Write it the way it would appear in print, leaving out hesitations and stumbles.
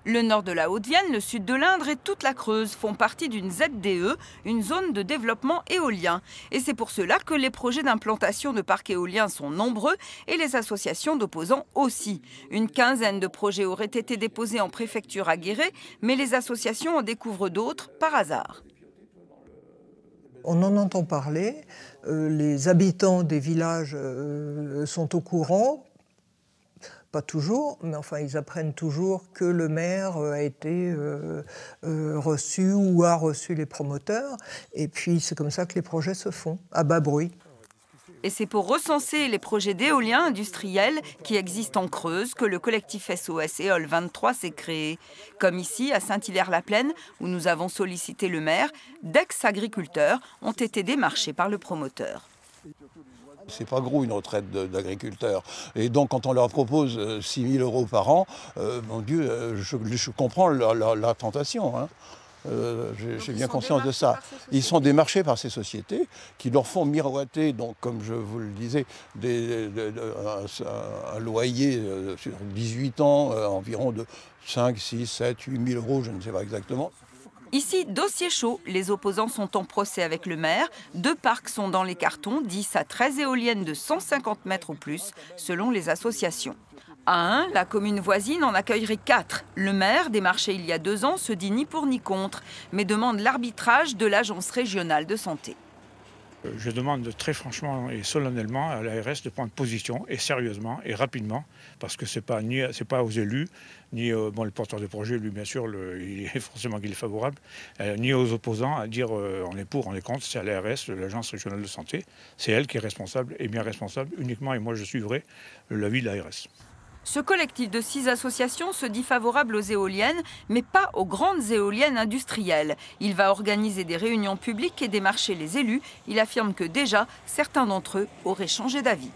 Le nord de la Haute-Vienne, le sud de l'Indre et toute la Creuse font partie d'une ZDE, une zone de développement éolien. Et c'est pour cela que les projets d'implantation de parcs éoliens sont nombreux et les associations d'opposants aussi. Une quinzaine de projets auraient été déposés en préfecture à Guéret, mais les associations en découvrent d'autres par hasard. On en entend parler, les habitants des villages sont au courant. Pas toujours, mais enfin ils apprennent toujours que le maire a été reçu ou a reçu les promoteurs. Et puis c'est comme ça que les projets se font, à bas bruit. Et c'est pour recenser les projets d'éolien industriels qui existent en Creuse que le collectif SOS Éole 23 s'est créé. Comme ici, à Saint-Hilaire-la-Plaine, où nous avons sollicité le maire, d'ex-agriculteurs ont été démarchés par le promoteur. C'est pas gros une retraite d'agriculteur. Et donc quand on leur propose 6 000 € par an, mon Dieu, je comprends la tentation. Hein. J'ai bien conscience de ça. Ils sont démarchés par ces sociétés qui leur font miroiter, donc, comme je vous le disais, un loyer sur 18 ans, environ de 5, 6, 7, 8 000 €, je ne sais pas exactement. Ici, dossier chaud, les opposants sont en procès avec le maire. 2 parcs sont dans les cartons, 10 à 13 éoliennes de 150 mètres ou plus, selon les associations. À Ain, la commune voisine en accueillerait 4. Le maire, démarché il y a 2 ans, se dit ni pour ni contre, mais demande l'arbitrage de l'Agence régionale de santé. Je demande très franchement et solennellement à l'ARS de prendre position, et sérieusement et rapidement, parce que c'est pas aux élus, ni le porteur de projet, lui bien sûr, il est forcément qu'il est favorable, ni aux opposants à dire on est pour, on est contre. C'est à l'ARS, l'Agence régionale de santé, c'est elle qui est responsable, et bien responsable uniquement, et moi je suivrai l'avis de l'ARS. Ce collectif de 6 associations se dit favorable aux éoliennes, mais pas aux grandes éoliennes industrielles. Il va organiser des réunions publiques et démarcher les élus. Il affirme que déjà, certains d'entre eux auraient changé d'avis.